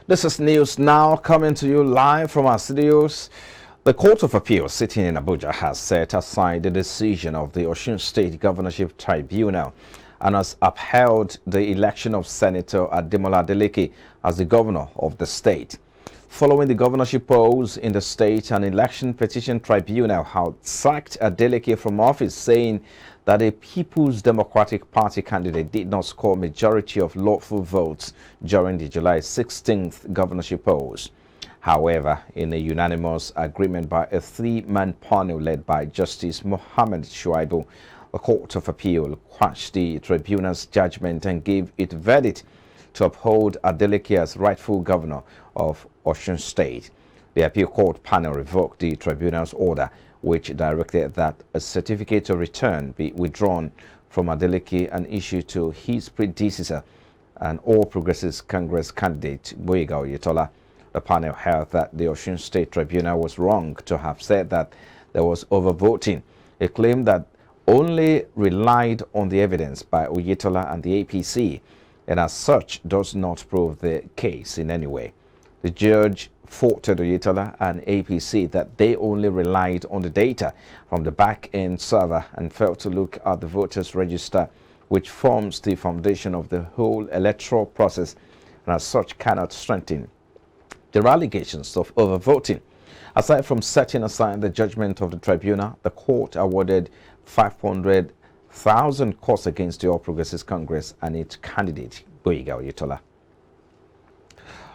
This is News Now, coming to you live from our studios. The Court of Appeal sitting in Abuja has set aside the decision of the Osun State Governorship Tribunal and has upheld the election of Senator Ademola Adeleke as the governor of the state. Following the governorship polls in the state, an election petition tribunal had sacked Adeleke from office, saying that a People's Democratic Party candidate did not score majority of lawful votes during the July 16th governorship polls. However, in a unanimous agreement by a three-man panel led by Justice Mohammed Shuaibu, the Court of Appeal quashed the tribunal's judgment and gave it verdict to uphold Adeleke as rightful governor of Osun State. The appeal court panel revoked the tribunal's order, which directed that a certificate of return be withdrawn from Adeleke and issued to his predecessor and All Progressives Congress candidate Boyega Oyetola. The panel held that the Osun State Tribunal was wrong to have said that there was overvoting. It claimed that only relied on the evidence by Oyetola and the APC, and as such does not prove the case in any way. The judge faulted Oyetola and APC that they only relied on the data from the back-end server and failed to look at the voters' register, which forms the foundation of the whole electoral process, and as such cannot strengthen the allegations of overvoting. Aside from setting aside the judgment of the tribunal, the court awarded 500,000 costs against the All Progressives Congress and its candidate, Boyega Oyetola.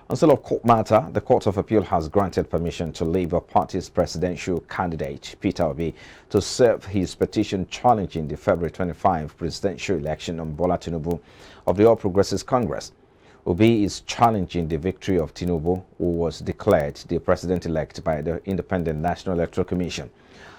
On still of court matter, the Court of Appeal has granted permission to Labour Party's presidential candidate, Peter Obi, to serve his petition challenging the February 25 presidential election on Bola Tinubu of the All Progressives Congress. Obi is challenging the victory of Tinubu, who was declared the president-elect by the Independent National Electoral Commission.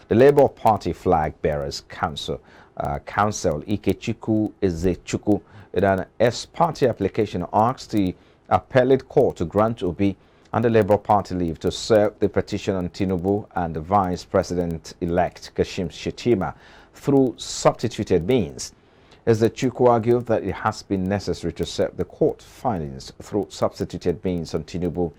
The Labour Party flag bearers council Ikechukwu Ezechukwu, in an ex-party application, asked the appellate court to grant Obi and the Labour Party leave to serve the petition on Tinubu and the Vice President-elect Kashim Shettima through substituted means. Ezechukwu argued that it has been necessary to serve the court findings through substituted means on Tinubu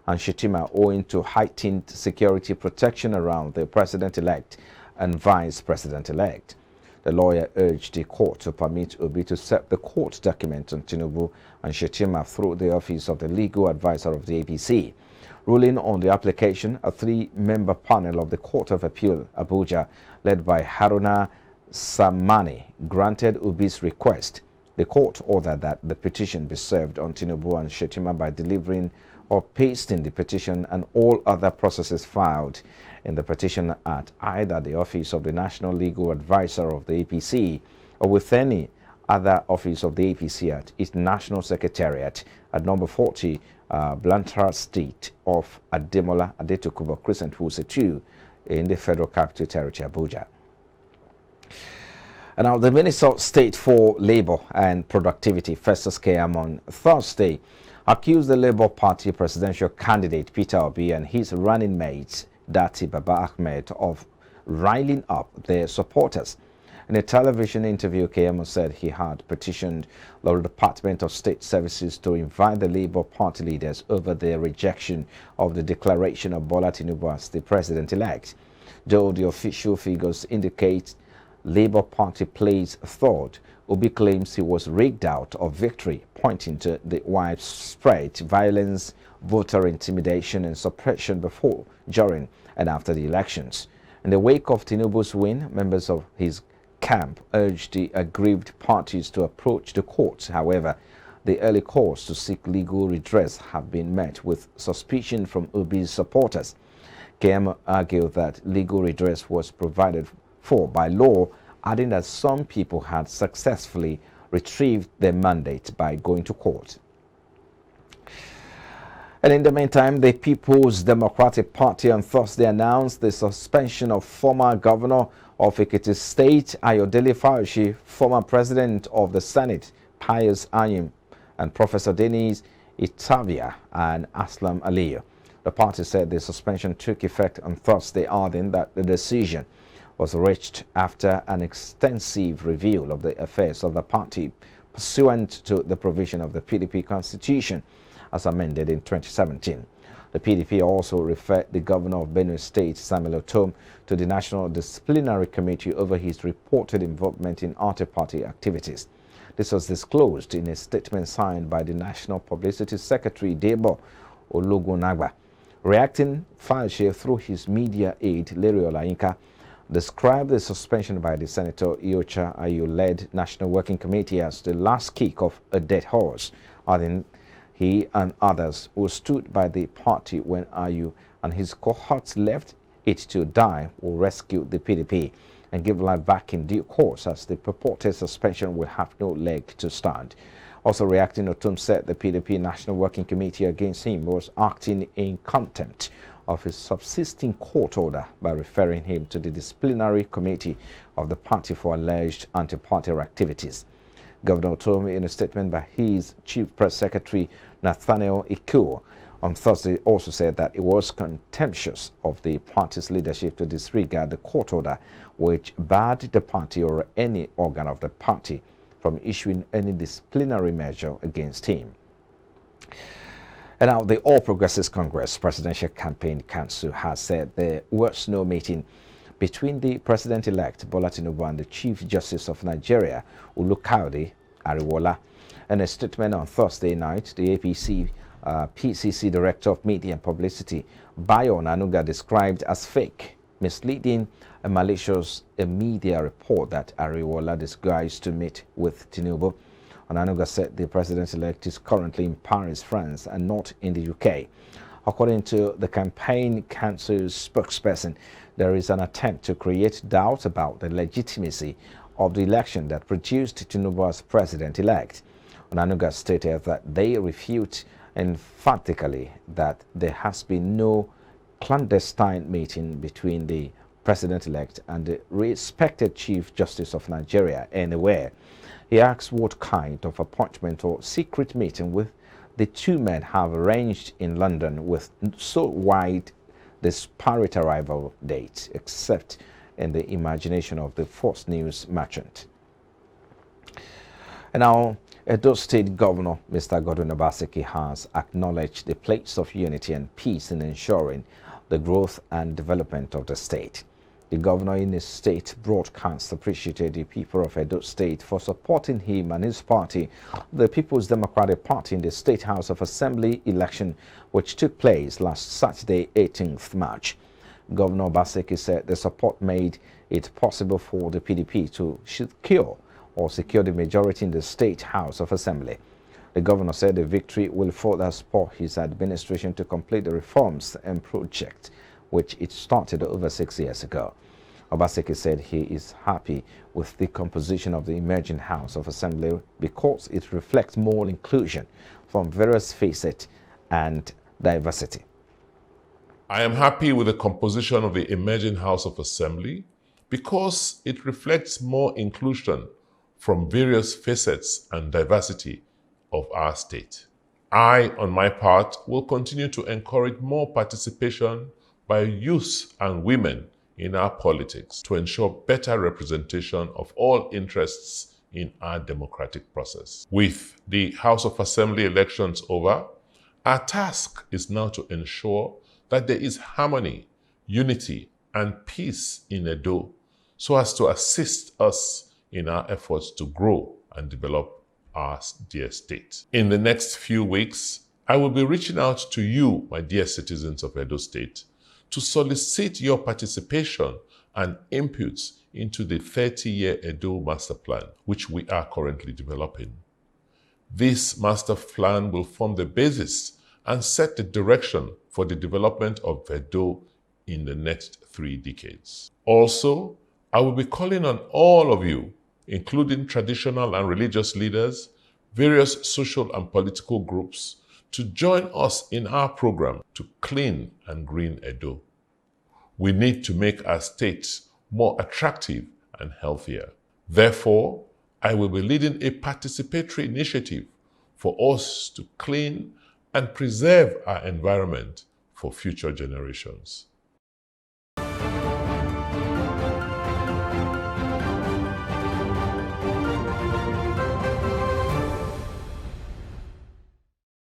and Shettima owing to heightened security protection around the President-elect and Vice President-elect. The lawyer urged the court to permit Obi to serve the court document on Tinubu and Shettima through the office of the legal advisor of the APC. Ruling on the application, a three-member panel of the Court of Appeal, Abuja, led by Haruna Samani, granted Obi's request. The court ordered that the petition be served on Tinubu and Shettima by delivering or pasting the petition and all other processes filed in the petition at either the office of the National Legal Advisor of the APC or with any other office of the APC at its National Secretariat at number 40 Blantyre Street of Ademola Adetokunbo Crescent, Wuse 2 in the Federal Capital Territory, Abuja. And now the Minister of State for Labour and Productivity, Festus Keyamo, on Thursday accused the Labour Party presidential candidate Peter Obi and his running mate Dati Baba Ahmed of riling up their supporters. In a television interview, Keyamo said he had petitioned the Department of State Services to invite the Labour Party leaders over their rejection of the declaration of Bola Tinubu as the president-elect. Though the official figures indicate Labour Party plays third, Obi claims he was rigged out of victory, pointing to the widespread violence, voter intimidation and suppression before, during and after the elections. In the wake of Tinubu's win, members of his camp urged the aggrieved parties to approach the courts. However, the early calls to seek legal redress have been met with suspicion from Obi's supporters. Keyamo argued that legal redress was provided for by law, adding that some people had successfully retrieved their mandate by going to court. And in the meantime, the People's Democratic Party on Thursday announced the suspension of former governor of Ekiti State, Ayodele Fauci, former president of the Senate, Pius Ayim, and Professor Dennis Itavia and Aslam Aliyu. The party said the suspension took effect on Thursday, adding that the decision was reached after an extensive review of the affairs of the party pursuant to the provision of the PDP constitution as amended in 2017. The PDP also referred the governor of Benue State, Samuel Otom, to the National Disciplinary Committee over his reported involvement in anti-party activities. This was disclosed in a statement signed by the National Publicity Secretary, Debo Ologunagba. Reacting, Fayose, through his media aide, Larry Olayinka, described the suspension by the Senator Iocha Ayu-led National Working Committee as the last kick of a dead horse, adding he and others who stood by the party when Ayu and his cohorts left it to die will rescue the PDP and give life back in due course, as the purported suspension will have no leg to stand. Also reacting, Otom said the PDP National Working Committee against him was acting in contempt of his subsisting court order by referring him to the disciplinary committee of the party for alleged anti-party activities. Governor Otom, in a statement by his Chief Press Secretary Nathaniel Ikuo on Thursday, also said that it was contemptuous of the party's leadership to disregard the court order which barred the party or any organ of the party from issuing any disciplinary measure against him. And now the All Progressives Congress Presidential Campaign Council has said there was no meeting between the President-elect Bola Tinubu and the Chief Justice of Nigeria, Olukaide Ariwola. In a statement on Thursday night, the APC PCC Director of Media and Publicity, Bayo Onanuga, described as fake, misleading, and malicious a media report that Ariwola disguised to meet with Tinubu. Onanuga said the President-elect is currently in Paris, France, and not in the UK. According to the Campaign Council's spokesperson, there is an attempt to create doubt about the legitimacy of the election that produced Tinubu as President-elect. Onanuga stated that they refute emphatically that there has been no clandestine meeting between the President-elect and the respected Chief Justice of Nigeria anywhere. He asks what kind of appointment or secret meeting with the two men have arranged in London with so wide disparate arrival dates, except in the imagination of the Fox News merchant. And now, Edo State Governor Mr. Godwin Obaseki has acknowledged the place of unity and peace in ensuring the growth and development of the state. The governor in his state broadcast appreciated the people of Edo State for supporting him and his party, the People's Democratic Party, in the State House of Assembly election, which took place last Saturday, 18th March. Governor Obaseki said the support made it possible for the PDP to secure the majority in the State House of Assembly. The governor said the victory will further spur his administration to complete the reforms and project which it started over 6 years ago. Obaseki said he is happy with the composition of the emerging House of Assembly because it reflects more inclusion from various facets and diversity. I am happy with the composition of the emerging House of Assembly because it reflects more inclusion from various facets and diversity of our state. I, on my part, will continue to encourage more participation by youth and women in our politics to ensure better representation of all interests in our democratic process. With the House of Assembly elections over, our task is now to ensure that there is harmony, unity, and peace in Edo so as to assist us in our efforts to grow and develop our dear state. In the next few weeks, I will be reaching out to you, my dear citizens of Edo State, to solicit your participation and inputs into the 30-year Edo Master Plan, which we are currently developing. This master plan will form the basis and set the direction for the development of Edo in the next 3 decades. Also, I will be calling on all of you, including traditional and religious leaders, various social and political groups, to join us in our program to clean and green Edo. We need to make our state more attractive and healthier. Therefore, I will be leading a participatory initiative for us to clean and preserve our environment for future generations.